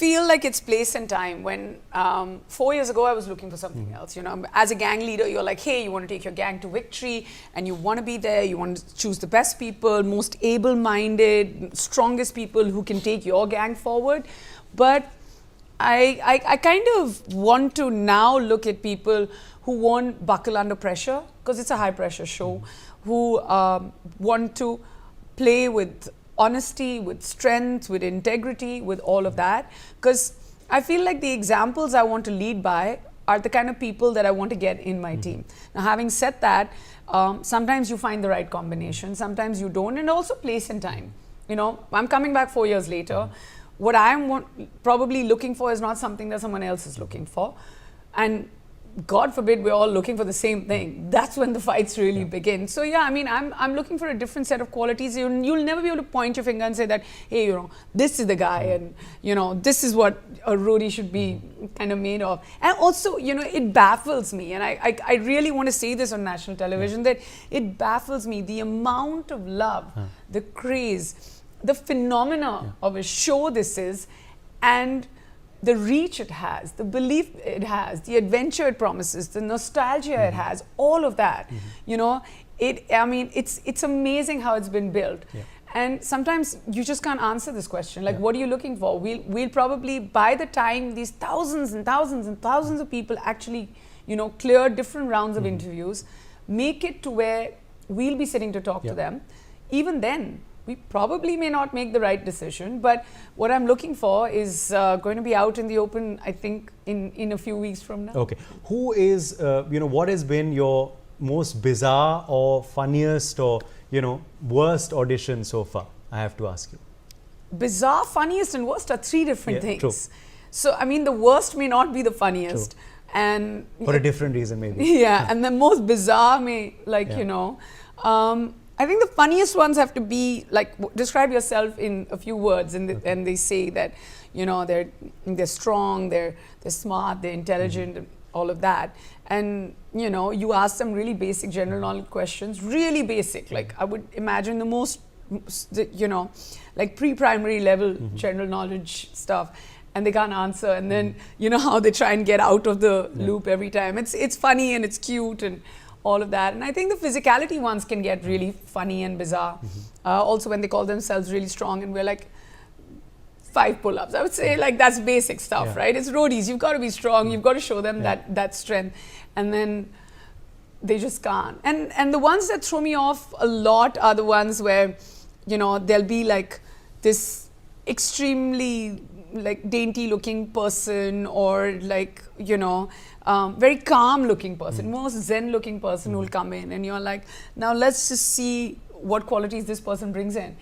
feel like it's place and time. When 4 years ago I was looking for something else, you know, as a gang leader you're like, hey, you want to take your gang to victory and you want to be there, you want to choose the best people, most able-minded, strongest people who can take your gang forward. But I kind of want to now look at people who won't buckle under pressure, because it's a high pressure show, who want to play with honesty, with strength, with integrity, with all of that. Because I feel like the examples I want to lead by are the kind of people that I want to get in my team. Now, having said that, sometimes you find the right combination, sometimes you don't, and also place and time. You know, I'm coming back 4 years later. What I'm probably looking for is not something that someone else is looking for. And God forbid we're all looking for the same thing. That's when the fights really begin. So yeah, I mean, I'm looking for a different set of qualities. You'll never be able to point your finger and say that, hey, you know, this is the guy, and you know, this is what a roadie should be kind of made of. And also, you know, it baffles me, and I really want to say this on national television, that it baffles me, the amount of love, the craze, the phenomena of a show this is, and the reach it has, the belief it has, the adventure it promises, the nostalgia it has, all of that. You know, I mean, it's amazing how it's been built. And sometimes you just can't answer this question. Like, what are you looking for? We'll probably, by the time these thousands and thousands and thousands of people actually, you know, clear different rounds of interviews, make it to where we'll be sitting to talk to them. Even then, we probably may not make the right decision, but what I'm looking for is going to be out in the open, I think, in a few weeks from now. Okay. Who is, you know, what has been your most bizarre or funniest or, you know, worst audition so far? I have to ask you. Bizarre, funniest and worst are three different things. True. So, I mean, the worst may not be the funniest. True. And for a different reason, maybe. Yeah, and the most bizarre may, like, you know, I think the funniest ones have to be like, describe yourself in a few words, and they say that, you know, they're strong, they're smart, they're intelligent, and all of that. And you know, you ask them really basic general knowledge questions, really basic. Like I would imagine the most, you know, like pre-primary level general knowledge stuff, and they can't answer. And then you know how they try and get out of the loop every time. It's funny and it's cute and all of that. And I think the physicality ones can get really funny and bizarre. Also when they call themselves really strong and we're like 5 pull-ups. I would say like that's basic stuff, right? It's roadies, you've got to be strong, you've got to show them that strength. And then they just can't. And the ones that throw me off a lot are the ones where, you know, there'll be like this extremely like dainty looking person, or like, you know, very calm looking person, most zen looking person who'll come in, and you're like, now let's just see what qualities this person brings in.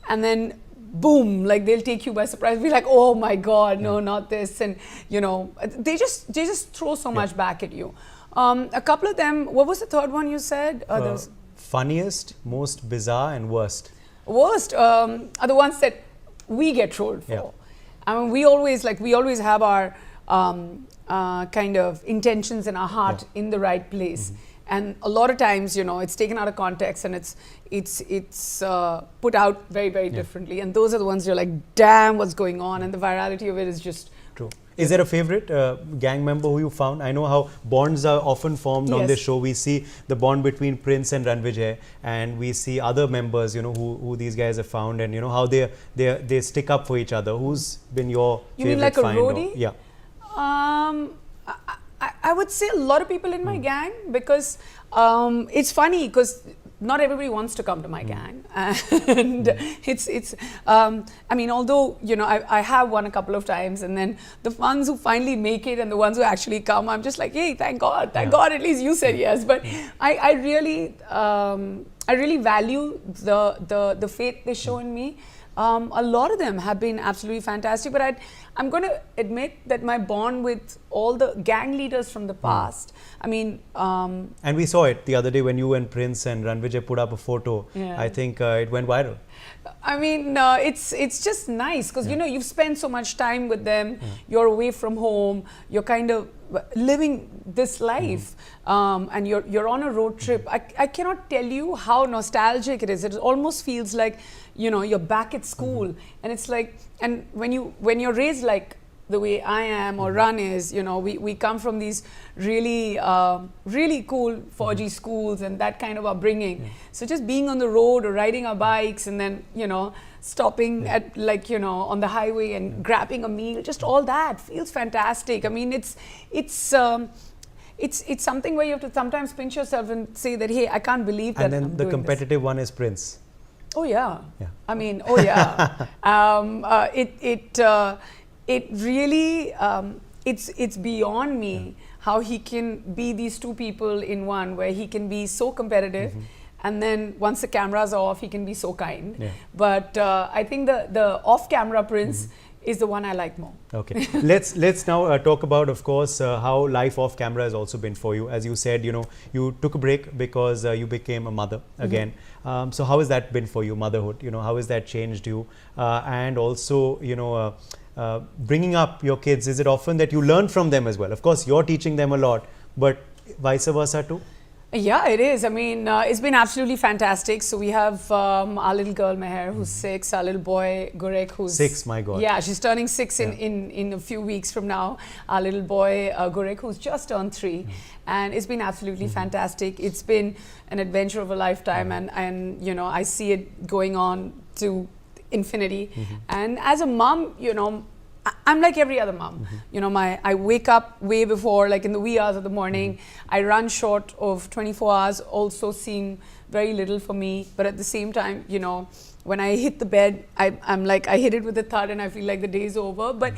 And then boom, like they'll take you by surprise, be like, oh my God, no, not this. And you know, they just throw so much back at you. A couple of them, what was the third one you said? Funniest, most bizarre, and worst. Worst are the ones that we get trolled for. I mean, we always have our kind of intentions in our heart in the right place. And a lot of times, you know, it's taken out of context and it's put out very, very differently. And those are the ones you're like, damn, what's going on? And the virality of it is just... True. Is there a favorite gang member who you found? I know how bonds are often formed on this show. We see the bond between Prince and Ranvijay, and we see other members, you know, who these guys have found, and you know how they stick up for each other. Who's been your favorite? You mean like a find roadie? Yeah. I would say a lot of people in my gang, because it's funny because not everybody wants to come to my gang, and I mean, although, you know, I have won a couple of times, and then the ones who finally make it and the ones who actually come, I'm just like, hey, thank God, at least you said yes. But I really value the faith they show in me. A lot of them have been absolutely fantastic, but I'm going to admit that my bond with all the gang leaders from the past, I mean... and we saw it the other day when you and Prince and Ranvijay put up a photo. I think it went viral. I mean, it's just nice because, you know, you've spent so much time with them, you're away from home, you're kind of living this life, and you're on a road trip. I cannot tell you how nostalgic it is. It almost feels like, you know, you're back at school, and it's like, and when you're raised like the way I am or Run is. You know, we come from these really, really cool 4G schools and that kind of upbringing. So just being on the road or riding our bikes and then, you know, stopping at like, you know, on the highway and grabbing a meal, just all that feels fantastic. I mean, it's something where you have to sometimes pinch yourself and say that, hey, I can't believe that. And then I'm the doing competitive this. one is Prince. Oh yeah. Yeah. I mean, oh yeah. It really, it's beyond me how he can be these two people in one, where he can be so competitive, and then once the cameras are off, he can be so kind. Yeah. But I think the off-camera Prince is the one I like more. Okay, let's now talk about, of course, how life off camera has also been for you. As you said, you know, you took a break because you became a mother again. So how has that been for you, motherhood? You know, how has that changed you? And also, you know, bringing up your kids, is it often that you learn from them as well? Of course, you're teaching them a lot, but vice versa too? Yeah, it is. I mean, it's been absolutely fantastic. So we have our little girl Meher, who's 6, our little boy Gurek, who's 6, my God. Yeah, she's turning 6 in a few weeks from now. Our little boy Gurek, who's just turned 3, and it's been absolutely fantastic. It's been an adventure of a lifetime, and you know, I see it going on to infinity. And as a mom, you know, I'm like every other mom. You know, I wake up way before, like in the wee hours of the morning. I run short of 24 hours, also seem very little for me. But at the same time, you know, when I hit the bed, I'm like, I hit it with a thud and I feel like the day's over. But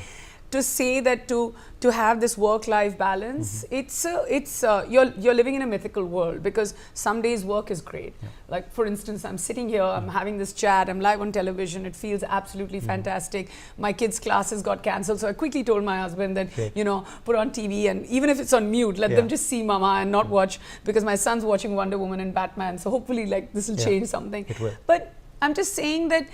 to say that to have this work-life balance, it's you're living in a mythical world, because some days work is great. Like for instance, I'm sitting here, I'm having this chat, I'm live on television, it feels absolutely fantastic. My kids' classes got cancelled, so I quickly told my husband that, you know, put on TV, and even if it's on mute, let them just see Mama and not watch, because my son's watching Wonder Woman and Batman, so hopefully like this will change something. It will. But I'm just saying that,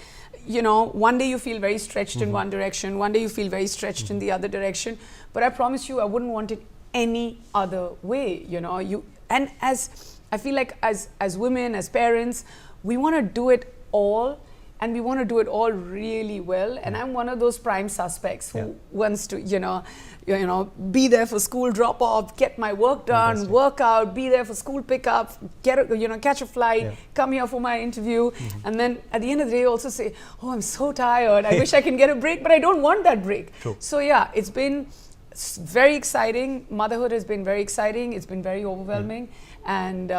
you know, one day you feel very stretched in one direction, one day you feel very stretched in the other direction. But I promise you, I wouldn't want it any other way, you know. And as I feel like as women, as parents, we want to do it all, and we want to do it all really well. And I'm one of those prime suspects who wants to, you know, be there for school drop off, get my work done, work out, be there for school pickup, catch a flight, come here for my interview, and then at the end of the day also say, oh, I'm so tired, I wish I can get a break, but I don't want that break. True. So yeah, it's been very exciting. Motherhood has been very exciting. It's been very overwhelming, and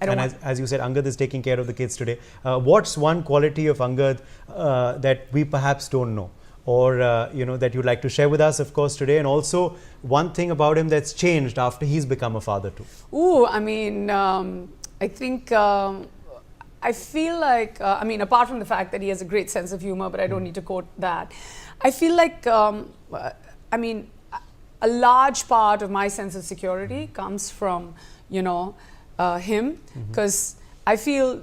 as you said, Angad is taking care of the kids today. What's one quality of Angad that we perhaps don't know, or you know, that you'd like to share with us, of course, today? And also one thing about him that's changed after he's become a father too. Ooh, I mean, I think I feel like, I mean, apart from the fact that he has a great sense of humor, but I don't need to quote that. I feel like, I mean, a large part of my sense of security comes from, you know, him, because I feel,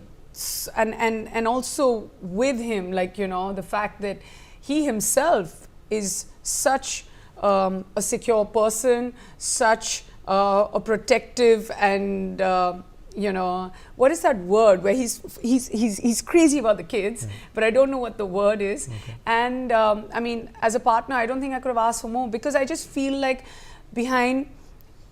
and also with him, like, you know, the fact that he himself is such a secure person, such a protective, and you know, what is that word where he's crazy about the kids, but I don't know what the word is. And I mean, as a partner, I don't think I could have asked for more, because I just feel like behind,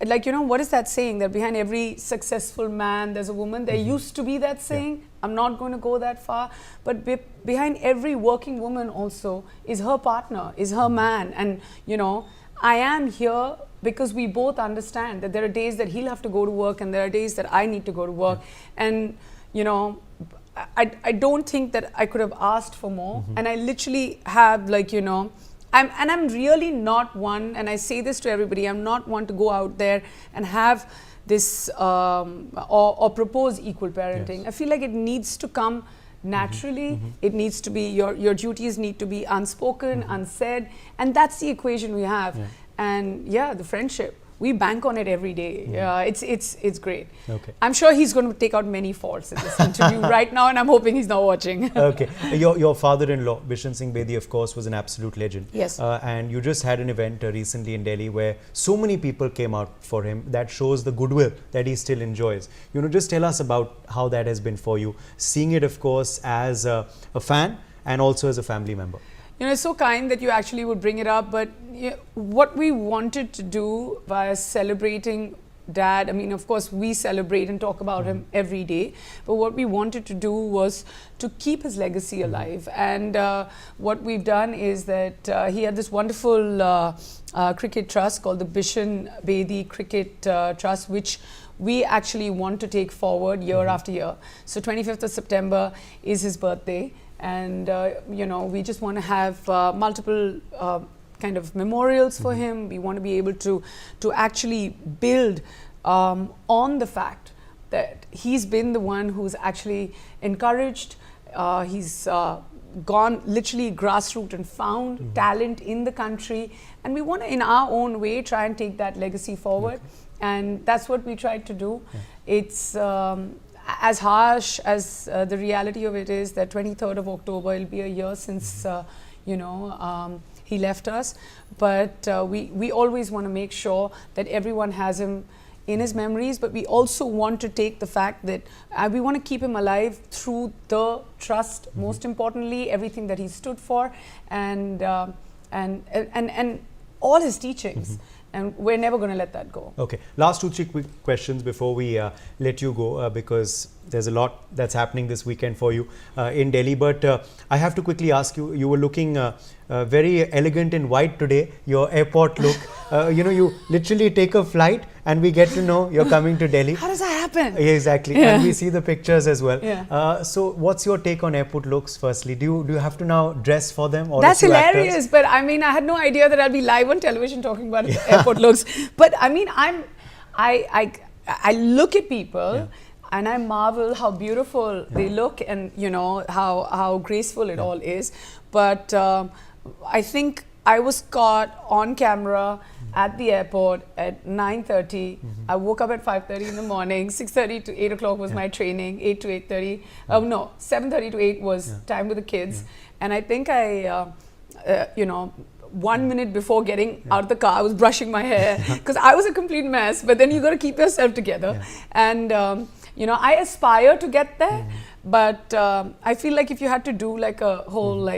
like, you know, what is that saying, that behind every successful man there's a woman? There used to be that saying. I'm not going to go that far, but behind every working woman also is her partner, is her man. And you know, I am here because we both understand that there are days that he'll have to go to work and there are days that I need to go to work. And you know, I don't think that I could have asked for more. And I literally have, like, you know, I'm really not one, and I say this to everybody, I'm not one to go out there and have this or propose equal parenting. I feel like it needs to come naturally. It needs to be, your duties need to be unspoken, unsaid, and that's the equation we have. And yeah, the friendship, we bank on it every day. It's great. Okay. I'm sure he's going to take out many faults in this interview right now, and I'm hoping he's not watching. Okay. Your father-in-law, Bishan Singh Bedi, of course, was an absolute legend. Yes. And you just had an event recently in Delhi where so many people came out for him. That shows the goodwill that he still enjoys. You know, just tell us about how that has been for you, seeing it, of course, as a fan and also as a family member. it's so kind that you actually would bring it up. But what we wanted to do by celebrating Dad, I mean, of course, we celebrate and talk about him every day. But what we wanted to do was to keep his legacy alive. And what we've done is that he had this wonderful cricket trust called the Bishan Bedi Cricket Trust, which we actually want to take forward year after year. So 25th of September is his birthday. And, we just want to have multiple kind of memorials for him. We want to be able to actually build on the fact that he's been the one who's actually encouraged, he's gone literally grassroots and found talent in the country, and we want to, in our own way, try and take that legacy forward. And that's what we tried to do. It's as harsh as the reality of it is that 23rd of October will be a year since he left us, but we always want to make sure that everyone has him in his memories, but we also want to take the fact that we want to keep him alive through the trust, most importantly, everything that he stood for, and all his teachings. And we're never going to let that go. Okay, last 2-3 quick questions before we let you go, because there's a lot that's happening this weekend for you in Delhi. But I have to quickly ask you, you were looking very elegant in white today, your airport look. You literally take a flight and we get to know you're coming to Delhi. How does that happen? Yeah, exactly. Yeah. And we see the pictures as well. Yeah. So what's your take on airport looks firstly? Do you have to now dress for them? Or That's hilarious. Actors? But I mean, I had no idea that I'd be live on television talking about airport looks. But I mean, I look at people and I marvel how beautiful they look, and how graceful it all is. But I think I was caught on camera at the airport at 9:30. I woke up at 5:30 in the morning. 6:30 to 8 o'clock was my training. 8 to 8:30. 7:30 to 8 was time with the kids. And I think I, 1 minute before getting out of the car, I was brushing my hair because I was a complete mess. But then you got to keep yourself together. And I aspire to get there, but I feel like if you had to do like a whole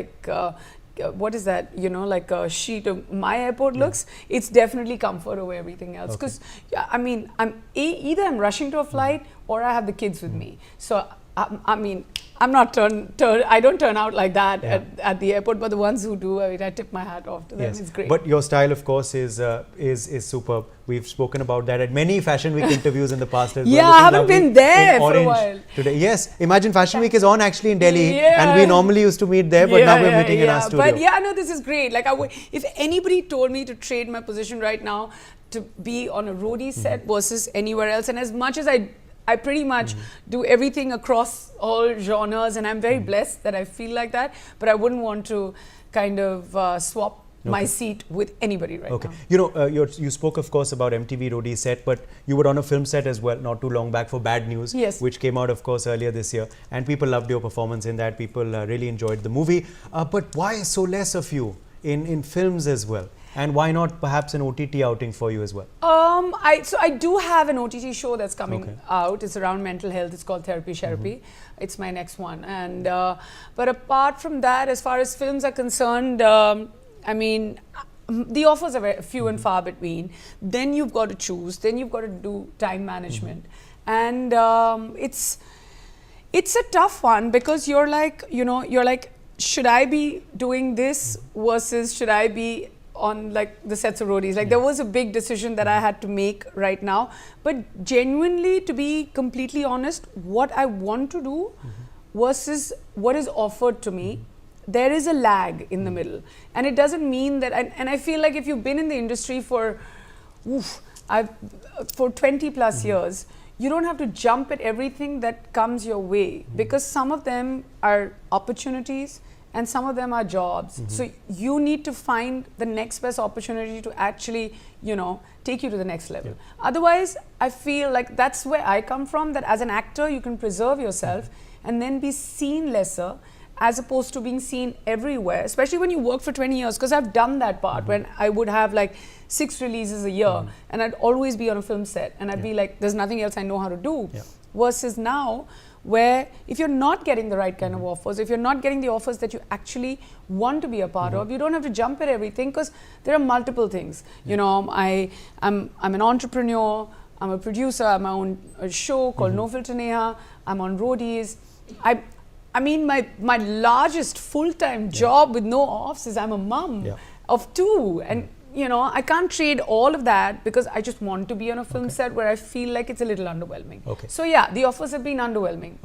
what is that, like a sheet of my airport looks, it's definitely comfort over everything else. Because either I'm rushing to a flight or I have the kids with me. So I'm not I don't turn out like that at the airport, but the ones who do, I tip my hat off to them. It's great. But your style, of course, is superb. We've spoken about that at many Fashion Week interviews in the past as well. Yeah, I haven't been there for a while. Today. Yes, imagine Fashion Week is on actually in Delhi, and we normally used to meet there, but now we're meeting in our studio. But this is great. Like, if anybody told me to trade my position right now to be on a roadie set versus anywhere else, and as much as I pretty much do everything across all genres, and I'm very blessed that I feel like that, but I wouldn't want to kind of swap my seat with anybody right now. You spoke, of course, about MTV Roadies set, but you were on a film set as well not too long back for Bad News, which came out, of course, earlier this year, and people loved your performance in that. People really enjoyed the movie. But why so less of you in films as well? And why not perhaps an OTT outing for you as well? I do have an OTT show that's coming out. It's around mental health. It's called Therapy. It's my next one. And but apart from that, as far as films are concerned, the offers are very few and far between. Then you've got to choose. Then you've got to do time management, and it's a tough one because you're like, should I be doing this versus should I be on like the sets of Roadies? Like there was a big decision that I had to make right now, but genuinely, to be completely honest, what I want to do versus what is offered to me, there is a lag in the middle, and it doesn't mean that. And I feel like if you've been in the industry for 20 plus years, you don't have to jump at everything that comes your way, because some of them are opportunities and some of them are jobs. So you need to find the next best opportunity to actually, take you to the next level. Otherwise, I feel like that's where I come from, that as an actor, you can preserve yourself and then be seen lesser, as opposed to being seen everywhere, especially when you work for 20 years, because I've done that part when I would have like 6 releases a year and I'd always be on a film set and I'd be like, there's nothing else I know how to do. Versus now, where if you're not getting the right kind of offers, if you're not getting the offers that you actually want to be a part of, you don't have to jump at everything, because there are multiple things. You know, I'm an entrepreneur, I'm a producer, I have my own show called No Filter Neha, I'm on Roadies. I mean, my largest full-time job with no offs is I'm a mum of 2, and you know, I can't trade all of that because I just want to be on a film set where I feel like it's a little underwhelming. So yeah, the offers have been underwhelming.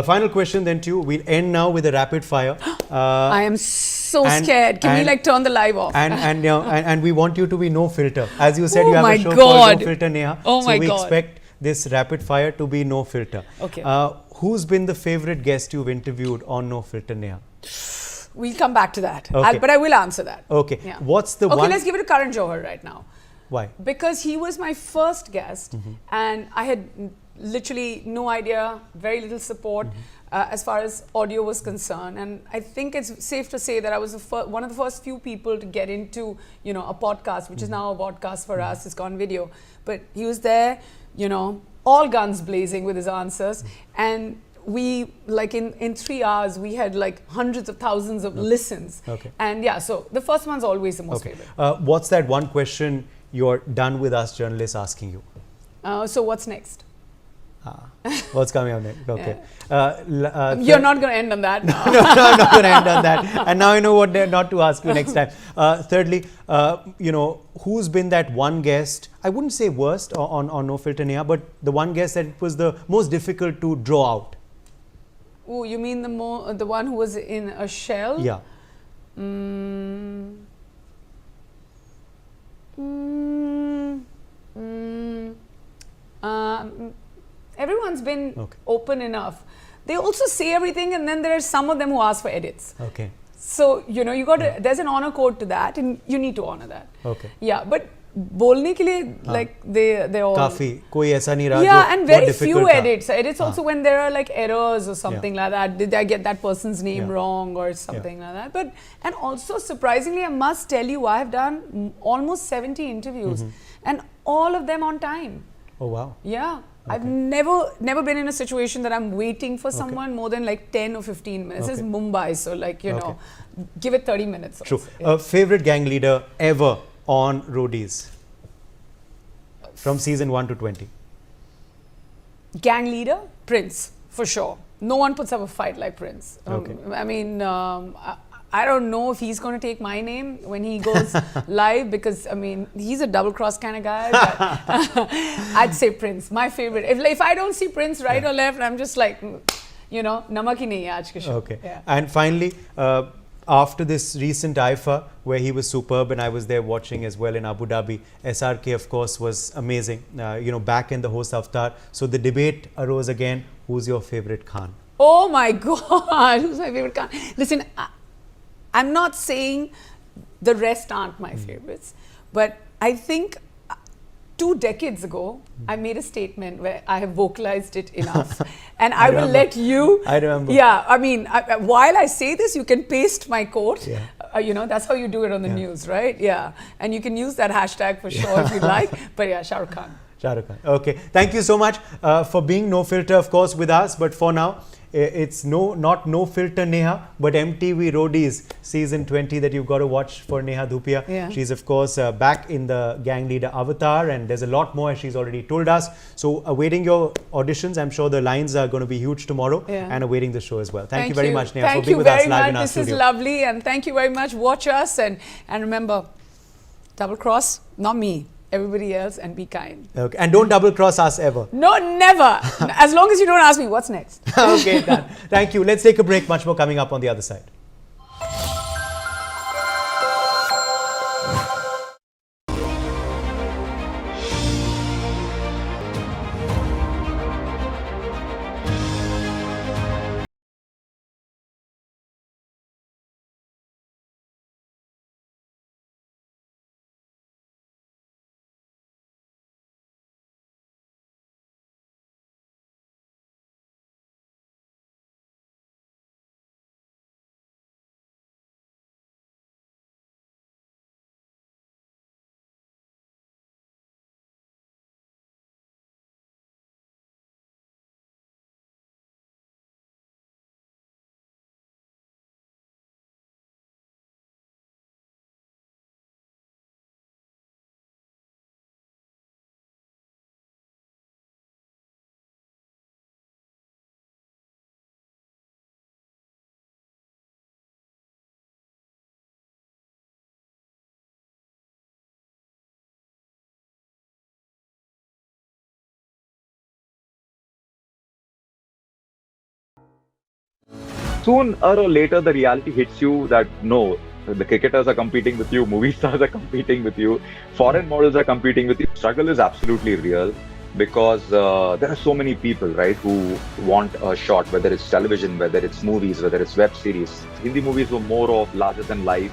Final question then to you. We'll end now with a rapid fire. I am so scared. Can we like turn the live off? And we want you to be no filter. As you said, you have a show called No Filter Neha. So we expect this rapid fire to be no filter. Who's been the favorite guest you've interviewed on No Filter Neha? We'll come back to that. But I will answer that. What's the one? Okay, let's give it to Karan Johar right now. Why? Because he was my first guest and I had literally no idea, very little support as far as audio was concerned. And I think it's safe to say that I was one of the first few people to get into, you know, a podcast, which is now a podcast for us. It's gone video. But he was there, you know, all guns blazing with his answers. And we, like in 3 hours, we had like hundreds of thousands of listens. And yeah, so the first one's always the most favorite. What's that one question you're done with us journalists asking you? So what's next? What's coming up next? You're not going to end on that now. No, I'm not going to end on that. And now I know what not to ask you next time. Thirdly, you know, who's been that one guest, I wouldn't say worst on No Filter Neha, but the one guest that was the most difficult to draw out? Oh, you mean the one who was in a shell? Yeah. Everyone's been open enough. They also say everything, and then there are some of them who ask for edits. So, you know, you got to, there's an honor code to that, and you need to honor that. Yeah, but bolne ke liye, like they all काफी कोई ऐसा नहीं रहा and very few edits also when there are like errors or something like that. Did I get that person's name wrong or something like that? But and also surprisingly, I must tell you, I have done almost 70 interviews and all of them on time. Oh wow. Yeah. I've never been in a situation that I'm waiting for someone more than like 10 or 15 minutes. This is Mumbai, so like, you know, give it 30 minutes. True. Favorite gang leader ever on Roadies from season 1 to 20? Gang leader? Prince, for sure. No one puts up a fight like Prince. I mean, I don't know if he's going to take my name when he goes live, because I mean, he's a double cross kind of guy. But I'd say Prince, my favorite. If I don't see Prince right or left, I'm just like, you know, namak hi nahi hai aaj ke show. And finally, after this recent IFA, where he was superb, and I was there watching as well in Abu Dhabi, SRK of course was amazing, you know, back in the host avatar. So the debate arose again, who's your favorite Khan? Oh my God, who's my favorite Khan? Listen, I'm not saying the rest aren't my favorites, but I think 2 decades ago, I made a statement where I have vocalized it enough. And I will let you... I remember. Yeah, I mean, while I say this, you can paste my quote. You know, that's how you do it on the news, right? Yeah. And you can use that hashtag for sure if you like. But yeah, Shah Rukh Khan. Shah Rukh Khan. Okay. Thank you so much for being No Filter, of course, with us. But for now, it's not No Filter Neha, but MTV Roadies season 20 that you've got to watch for Neha Dhupia. She's of course back in the gang leader avatar, and there's a lot more as she's already told us. So awaiting your auditions. I'm sure the lines are going to be huge tomorrow, and awaiting the show as well. Thank you very much, Neha, for being with us live in our studio. This is lovely, and thank you very much. Watch us, and remember, double cross, not me. Everybody else, and be kind. Okay. And don't double cross us ever. No, never. As long as you don't ask me what's next. Okay, done. Thank you. Let's take a break. Much more coming up on the other side. sooner or later the reality hits you that no, the cricketers are competing with you, movie stars are competing with you, foreign models are competing with you. Struggle is absolutely real because there are so many people, right, who want a shot, whether it's television, whether it's movies, whether it's web series. Hindi movies were more of larger than life.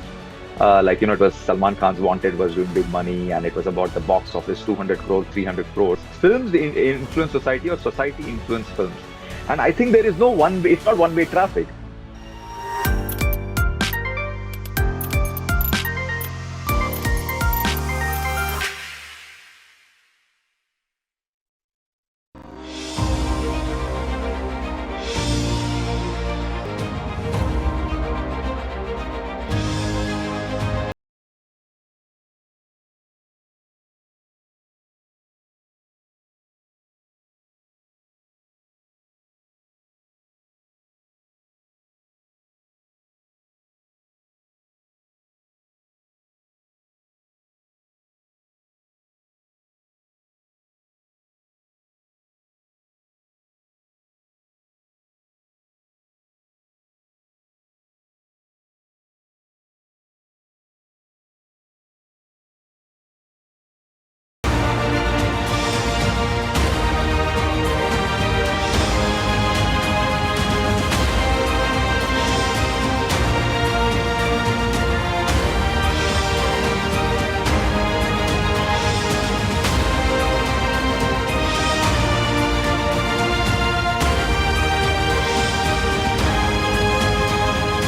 It was Salman Khan's Wanted was doing big money, and it was about the box office, 200 crores, 300 crores. Films influence society, or society influence films. And I think there is no one way, it's not one-way traffic.